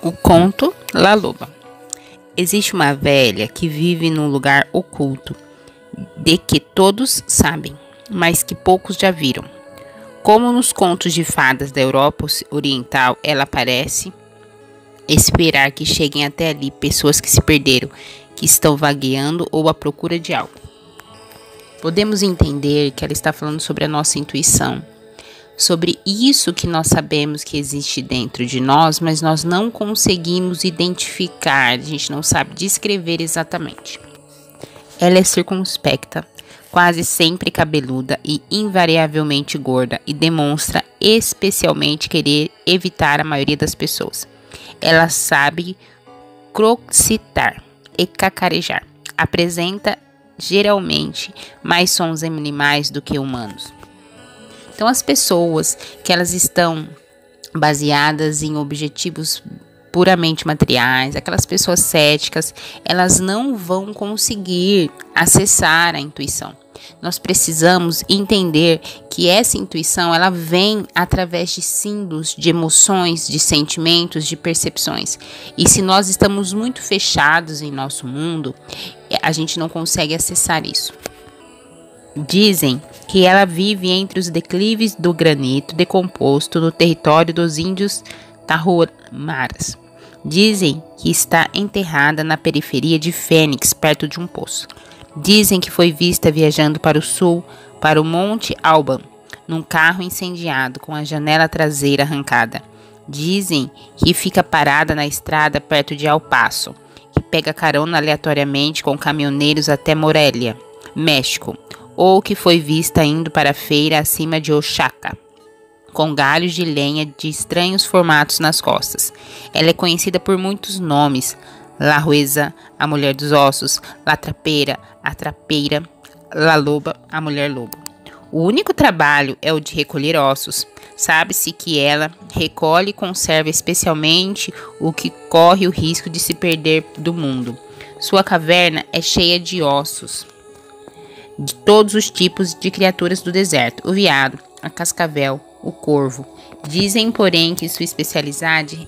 O conto La Loba. Existe uma velha que vive num lugar oculto, de que todos sabem, mas que poucos já viram. Como nos contos de fadas da Europa Oriental, ela parece esperar que cheguem até ali pessoas que se perderam, que estão vagueando ou à procura de algo. Podemos entender que ela está falando sobre a nossa intuição, sobre isso que nós sabemos que existe dentro de nós, mas nós não conseguimos identificar, a gente não sabe descrever exatamente. Ela é circunspecta, quase sempre cabeluda e invariavelmente gorda, e demonstra especialmente querer evitar a maioria das pessoas. Ela sabe crocitar e cacarejar. Apresenta geralmente mais sons animais do que humanos. Então, as pessoas que elas estão baseadas em objetivos puramente materiais, aquelas pessoas céticas, elas não vão conseguir acessar a intuição. Nós precisamos entender que essa intuição, ela vem através de símbolos, de emoções, de sentimentos, de percepções. E se nós estamos muito fechados em nosso mundo, a gente não consegue acessar isso. Dizem que ela vive entre os declives do granito decomposto no território dos índios Tarahumara's. Dizem que está enterrada na periferia de Fênix, perto de um poço. Dizem que foi vista viajando para o sul, para o Monte Alban, num carro incendiado com a janela traseira arrancada. Dizem que fica parada na estrada perto de El Paso, que pega carona aleatoriamente com caminhoneiros até Morelia, México, ou que foi vista indo para a feira acima de Oaxaca, com galhos de lenha de estranhos formatos nas costas. Ela é conhecida por muitos nomes: La Rueza, a mulher dos ossos; La Trapeira, a trapeira; La Loba, a mulher lobo. O único trabalho é o de recolher ossos. Sabe-se que ela recolhe e conserva especialmente o que corre o risco de se perder do mundo. Sua caverna é cheia de ossos de todos os tipos de criaturas do deserto: o veado, a cascavel, o corvo. Dizem, porém, que sua especialidade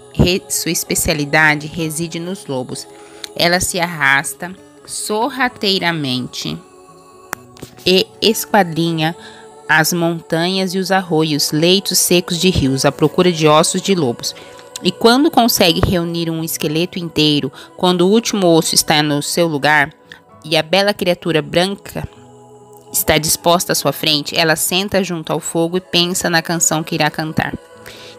reside nos lobos. Ela se arrasta sorrateiramente e esquadrinha as montanhas e os arroios, leitos secos de rios, à procura de ossos de lobos. E quando consegue reunir um esqueleto inteiro, quando o último osso está no seu lugar e a bela criatura branca está disposta à sua frente, ela senta junto ao fogo e pensa na canção que irá cantar.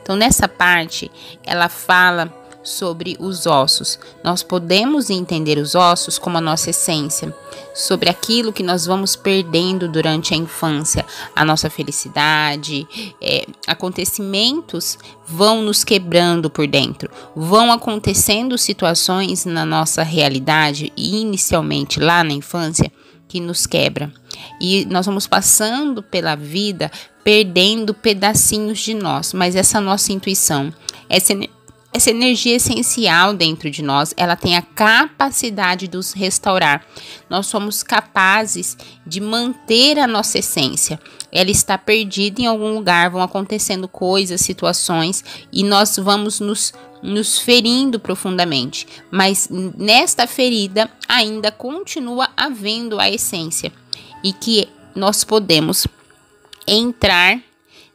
Então, nessa parte, ela fala sobre os ossos. Nós podemos entender os ossos como a nossa essência, sobre aquilo que nós vamos perdendo durante a infância, a nossa felicidade, acontecimentos vão nos quebrando por dentro, vão acontecendo situações na nossa realidade, e inicialmente lá na infância, que nos quebra. E nós vamos passando pela vida perdendo pedacinhos de nós, mas essa nossa intuição, essa energia essencial dentro de nós, ela tem a capacidade de nos restaurar. Nós somos capazes de manter a nossa essência. Ela está perdida em algum lugar, vão acontecendo coisas, situações, e nós vamos nos ferindo profundamente. Mas nesta ferida ainda continua havendo a essência, e que nós podemos entrar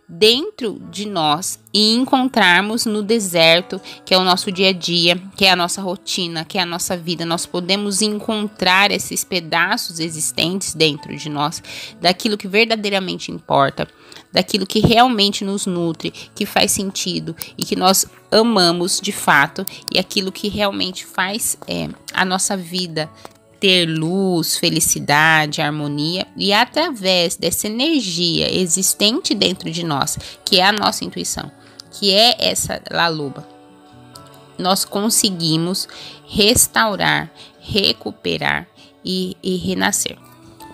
dentro de nós e encontrarmos no deserto, que é o nosso dia a dia, que é a nossa rotina, que é a nossa vida. Nós podemos encontrar esses pedaços existentes dentro de nós, daquilo que verdadeiramente importa, daquilo que realmente nos nutre, que faz sentido e que nós amamos de fato, e aquilo que realmente faz a nossa vida ter luz, felicidade, harmonia. E através dessa energia existente dentro de nós, que é a nossa intuição, que é essa La Loba, nós conseguimos restaurar, recuperar e renascer.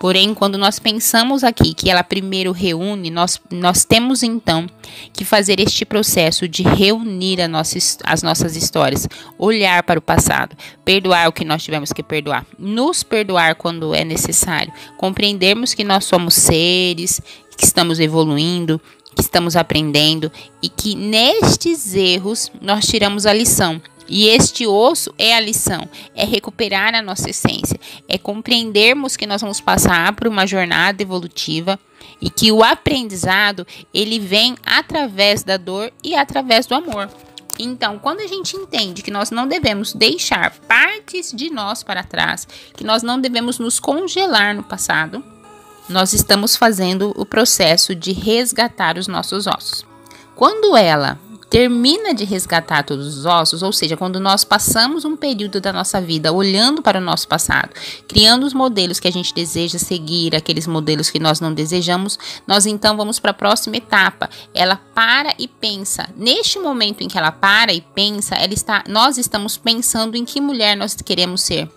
Porém, quando nós pensamos aqui que ela primeiro reúne, nós temos então que fazer este processo de reunir as nossas histórias, olhar para o passado, perdoar o que nós tivemos que perdoar, nos perdoar quando é necessário, compreendermos que nós somos seres, que estamos evoluindo, que estamos aprendendo, e que nestes erros nós tiramos a lição. E este osso é a lição, é recuperar a nossa essência, é compreendermos que nós vamos passar por uma jornada evolutiva e que o aprendizado, ele vem através da dor e através do amor. Então, quando a gente entende que nós não devemos deixar partes de nós para trás, que nós não devemos nos congelar no passado, nós estamos fazendo o processo de resgatar os nossos ossos. Quando ela termina de resgatar todos os ossos, ou seja, quando nós passamos um período da nossa vida olhando para o nosso passado, criando os modelos que a gente deseja seguir, aqueles modelos que nós não desejamos, nós então vamos para a próxima etapa. Ela para e pensa. Neste momento em que ela para e pensa, nós estamos pensando em que mulher nós queremos ser.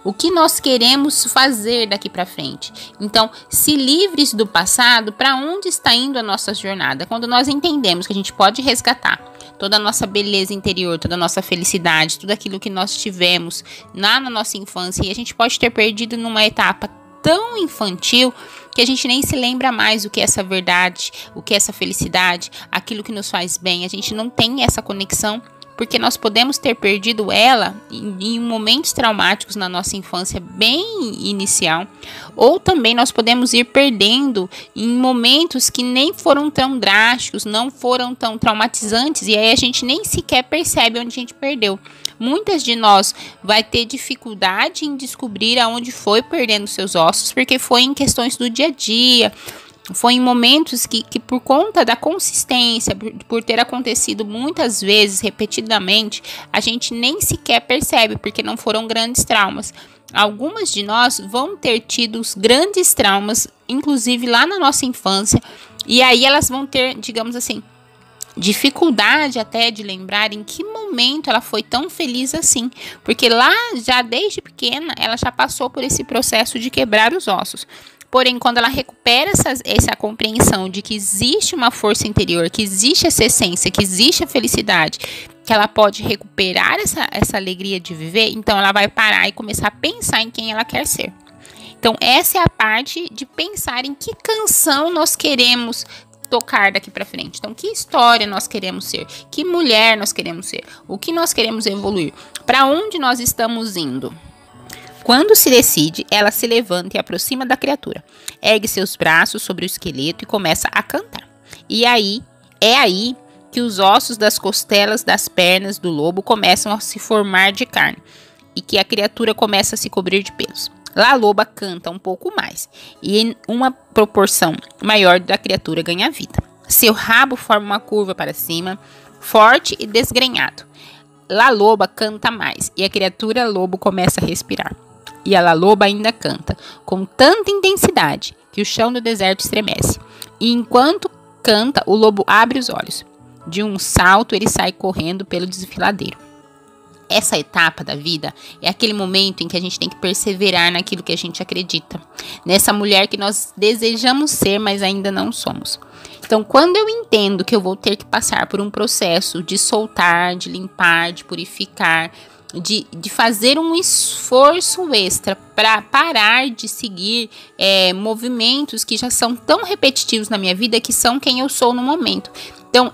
O que nós queremos fazer daqui para frente. Então, se livres do passado, para onde está indo a nossa jornada? Quando nós entendemos que a gente pode resgatar toda a nossa beleza interior, toda a nossa felicidade, tudo aquilo que nós tivemos lá na nossa infância, e a gente pode ter perdido numa etapa tão infantil que a gente nem se lembra mais o que é essa verdade, o que é essa felicidade, aquilo que nos faz bem. A gente não tem essa conexão, porque nós podemos ter perdido ela em momentos traumáticos na nossa infância bem inicial, ou também nós podemos ir perdendo em momentos que nem foram tão drásticos, não foram tão traumatizantes, e aí a gente nem sequer percebe onde a gente perdeu. Muitas de nós vai ter dificuldade em descobrir aonde foi perdendo seus ossos, porque foi em questões do dia a dia, foi em momentos que por conta da consistência, por ter acontecido muitas vezes, repetidamente, a gente nem sequer percebe, porque não foram grandes traumas. Algumas de nós vão ter tido os grandes traumas, inclusive lá na nossa infância, e aí elas vão ter, digamos assim, dificuldade até de lembrar em que momento ela foi tão feliz assim, porque lá já desde pequena ela já passou por esse processo de quebrar os ossos. Porém, quando ela recupera essa compreensão de que existe uma força interior, que existe essa essência, que existe a felicidade, que ela pode recuperar essa alegria de viver, então ela vai parar e começar a pensar em quem ela quer ser. Então, essa é a parte de pensar em que canção nós queremos tocar daqui para frente. Então, que história nós queremos ser? Que mulher nós queremos ser? O que nós queremos evoluir? Para onde nós estamos indo? Quando se decide, ela se levanta e aproxima da criatura, ergue seus braços sobre o esqueleto e começa a cantar. E aí, é aí que os ossos das costelas das pernas do lobo começam a se formar de carne e que a criatura começa a se cobrir de pelos. Lá a loba canta um pouco mais e em uma proporção maior da criatura ganha vida. Seu rabo forma uma curva para cima, forte e desgrenhado. Lá a loba canta mais e a criatura lobo começa a respirar. E a loba ainda canta, com tanta intensidade que o chão do deserto estremece. E enquanto canta, o lobo abre os olhos. De um salto, ele sai correndo pelo desfiladeiro. Essa etapa da vida é aquele momento em que a gente tem que perseverar naquilo que a gente acredita. Nessa mulher que nós desejamos ser, mas ainda não somos. Então, quando eu entendo que eu vou ter que passar por um processo de soltar, de limpar, de purificar, de fazer um esforço extra para parar de seguir movimentos que já são tão repetitivos na minha vida, que são quem eu sou no momento. Então,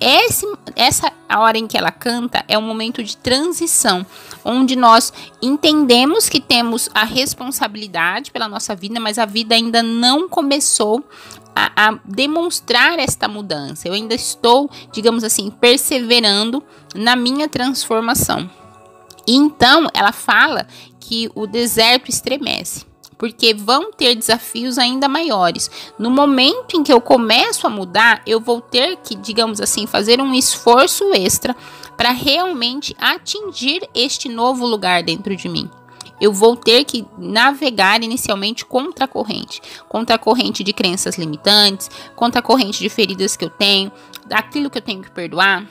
essa hora em que ela canta é um momento de transição, onde nós entendemos que temos a responsabilidade pela nossa vida, mas a vida ainda não começou a demonstrar esta mudança. Eu ainda estou, digamos assim, perseverando na minha transformação. E então, ela fala que o deserto estremece, porque vão ter desafios ainda maiores. No momento em que eu começo a mudar, eu vou ter que, digamos assim, fazer um esforço extra para realmente atingir este novo lugar dentro de mim. Eu vou ter que navegar inicialmente contra a corrente de crenças limitantes, contra a corrente de feridas que eu tenho, daquilo que eu tenho que perdoar,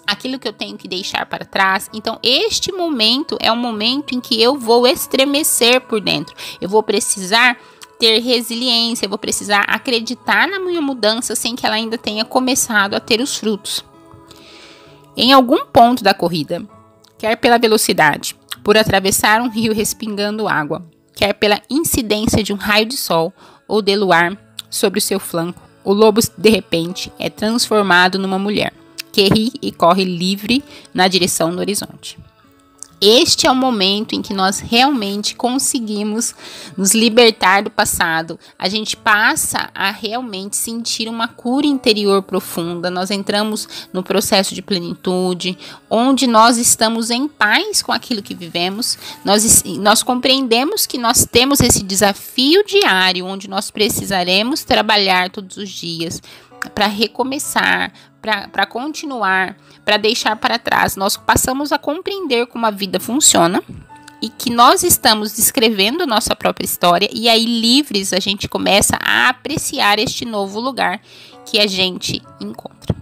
aquilo que eu tenho que deixar para trás. Então, este momento é um momento em que eu vou estremecer por dentro. Eu vou precisar ter resiliência, eu vou precisar acreditar na minha mudança sem que ela ainda tenha começado a ter os frutos. Em algum ponto da corrida, quer pela velocidade, por atravessar um rio respingando água, quer pela incidência de um raio de sol ou de luar sobre o seu flanco, o lobo, de repente, é transformado numa mulher que ri e corre livre na direção do horizonte. Este é o momento em que nós realmente conseguimos nos libertar do passado. A gente passa a realmente sentir uma cura interior profunda. Nós entramos no processo de plenitude, onde nós estamos em paz com aquilo que vivemos. Nós compreendemos que nós temos esse desafio diário, onde nós precisaremos trabalhar todos os dias para recomeçar, para continuar, para deixar para trás. Nós passamos a compreender como a vida funciona e que nós estamos escrevendo nossa própria história, e aí livres a gente começa a apreciar este novo lugar que a gente encontra.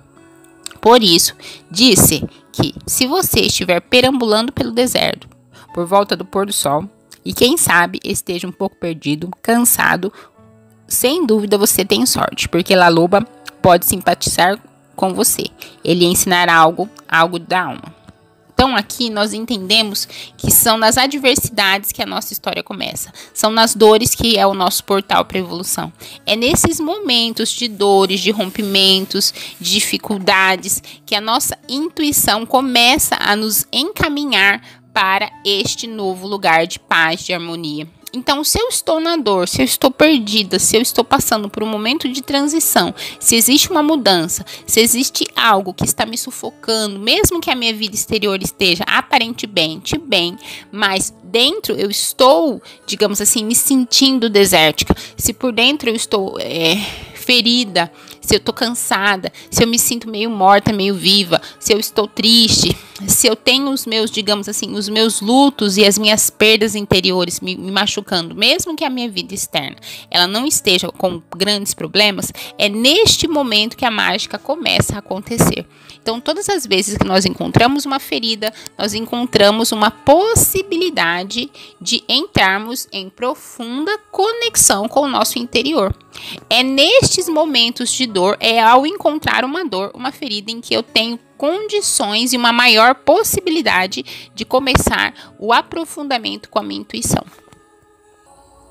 Por isso, disse que se você estiver perambulando pelo deserto por volta do pôr do sol e quem sabe esteja um pouco perdido, cansado, sem dúvida você tem sorte, porque La Loba pode simpatizar com você. Ele ensinará algo da alma. Então aqui nós entendemos que são nas adversidades que a nossa história começa. São nas dores que é o nosso portal para a evolução. É nesses momentos de dores, de rompimentos, de dificuldades, que a nossa intuição começa a nos encaminhar para este novo lugar de paz, de harmonia. Então, se eu estou na dor, se eu estou perdida, se eu estou passando por um momento de transição, se existe uma mudança, se existe algo que está me sufocando, mesmo que a minha vida exterior esteja aparentemente bem, mas dentro eu estou, digamos assim, me sentindo desértica, se por dentro eu estou ferida, se eu tô cansada, se eu me sinto meio morta, meio viva, se eu estou triste, se eu tenho os meus, digamos assim, os meus lutos e as minhas perdas interiores me machucando, mesmo que a minha vida externa ela não esteja com grandes problemas, é neste momento que a mágica começa a acontecer. Então, todas as vezes que nós encontramos uma ferida, nós encontramos uma possibilidade de entrarmos em profunda conexão com o nosso interior. É nestes momentos de dor, é ao encontrar uma dor, uma ferida, em que eu tenho condições e uma maior possibilidade de começar o aprofundamento com a minha intuição.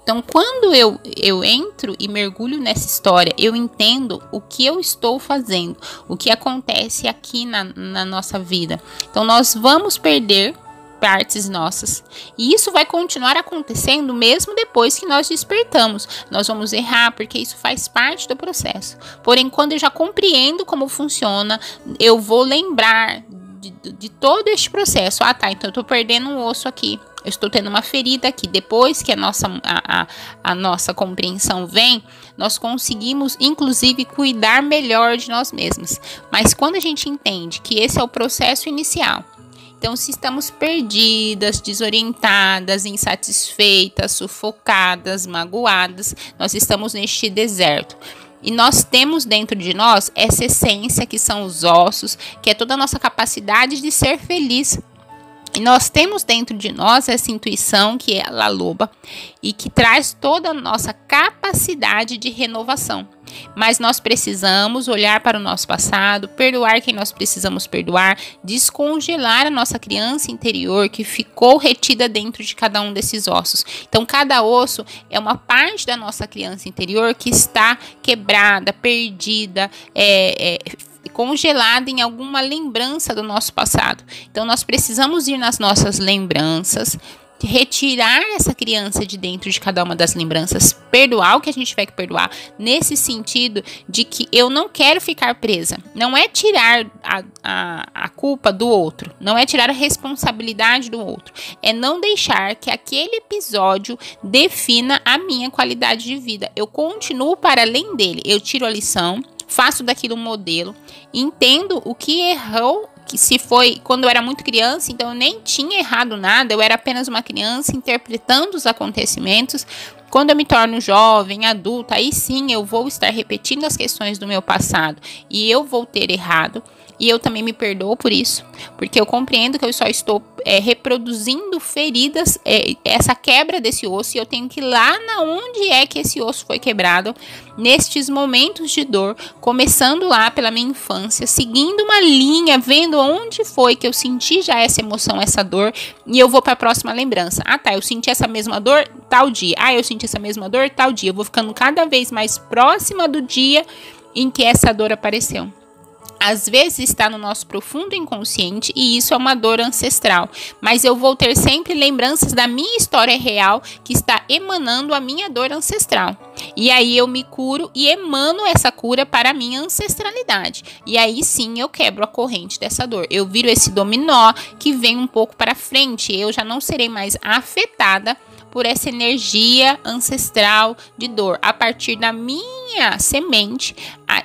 Então, quando eu entro e mergulho nessa história, eu entendo o que eu estou fazendo, o que acontece aqui na nossa vida. Então, nós vamos perder partes nossas, e isso vai continuar acontecendo mesmo depois que nós despertamos. Nós vamos errar, porque isso faz parte do processo. Porém, quando eu já compreendo como funciona, eu vou lembrar de todo este processo. Ah, tá, então eu tô perdendo um osso aqui, eu estou tendo uma ferida aqui. Depois que a nossa compreensão vem, nós conseguimos, inclusive, cuidar melhor de nós mesmos. Mas quando a gente entende que esse é o processo inicial, então, se estamos perdidas, desorientadas, insatisfeitas, sufocadas, magoadas, nós estamos neste deserto. E nós temos dentro de nós essa essência que são os ossos, que é toda a nossa capacidade de ser feliz. E nós temos dentro de nós essa intuição, que é a La Loba, e que traz toda a nossa capacidade de renovação. Mas nós precisamos olhar para o nosso passado, perdoar quem nós precisamos perdoar, descongelar a nossa criança interior que ficou retida dentro de cada um desses ossos. Então, cada osso é uma parte da nossa criança interior que está quebrada, perdida, congelada em alguma lembrança do nosso passado. Então, nós precisamos ir nas nossas lembranças, retirar essa criança de dentro de cada uma das lembranças, perdoar o que a gente tiver que perdoar, nesse sentido de que eu não quero ficar presa. Não é tirar a culpa do outro, não é tirar a responsabilidade do outro, é não deixar que aquele episódio defina a minha qualidade de vida. Eu continuo para além dele, eu tiro a lição, faço daquilo um modelo, entendo o que errou, que se foi quando eu era muito criança, então eu nem tinha errado nada, eu era apenas uma criança interpretando os acontecimentos. Quando eu me torno jovem, adulta, aí sim eu vou estar repetindo as questões do meu passado e eu vou ter errado. E eu também me perdoo por isso, porque eu compreendo que eu só estou reproduzindo feridas, essa quebra desse osso, e eu tenho que ir lá na onde é que esse osso foi quebrado, nestes momentos de dor, começando lá pela minha infância, seguindo uma linha, vendo onde foi que eu senti já essa emoção, essa dor, e eu vou para a próxima lembrança. Ah, tá, eu senti essa mesma dor tal dia. Ah, eu senti essa mesma dor tal dia. Eu vou ficando cada vez mais próxima do dia em que essa dor apareceu. Às vezes está no nosso profundo inconsciente e isso é uma dor ancestral, mas eu vou ter sempre lembranças da minha história real que está emanando a minha dor ancestral. E aí eu me curo e emano essa cura para a minha ancestralidade. E aí sim eu quebro a corrente dessa dor. Eu viro esse dominó que vem um pouco para frente. Eu já não serei mais afetada por essa energia ancestral de dor. A partir da minha semente,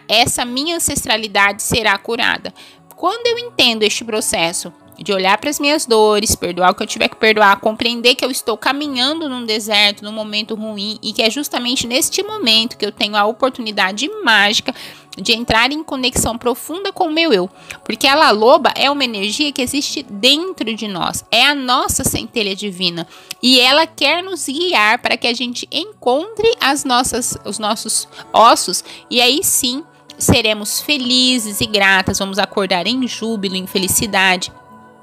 essa minha ancestralidade será curada. Quando eu entendo este processo de olhar para as minhas dores, perdoar o que eu tiver que perdoar, compreender que eu estou caminhando num deserto, num momento ruim, e que é justamente neste momento que eu tenho a oportunidade mágica de entrar em conexão profunda com o meu eu, porque a La Loba é uma energia que existe dentro de nós, é a nossa centelha divina, e ela quer nos guiar para que a gente encontre os nossos ossos, e aí sim seremos felizes e gratas, vamos acordar em júbilo, em felicidade.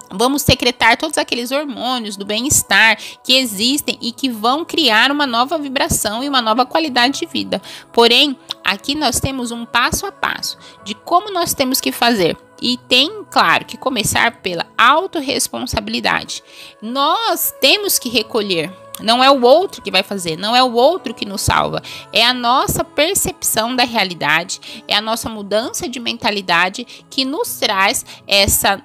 Vamos secretar todos aqueles hormônios do bem-estar que existem e que vão criar uma nova vibração e uma nova qualidade de vida. Porém, aqui nós temos um passo a passo de como nós temos que fazer. E tem, claro, que começar pela autorresponsabilidade. Nós temos que recolher. Não é o outro que vai fazer, não é o outro que nos salva. É a nossa percepção da realidade, é a nossa mudança de mentalidade que nos traz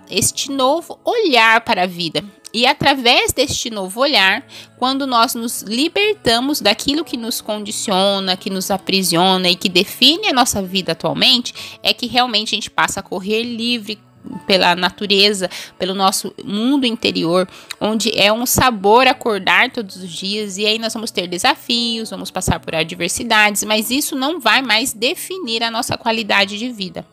este novo olhar para a vida. E através deste novo olhar, quando nós nos libertamos daquilo que nos condiciona, que nos aprisiona e que define a nossa vida atualmente, é que realmente a gente passa a correr livre pela natureza, pelo nosso mundo interior, onde é um sabor acordar todos os dias, e aí nós vamos ter desafios, vamos passar por adversidades, mas isso não vai mais definir a nossa qualidade de vida.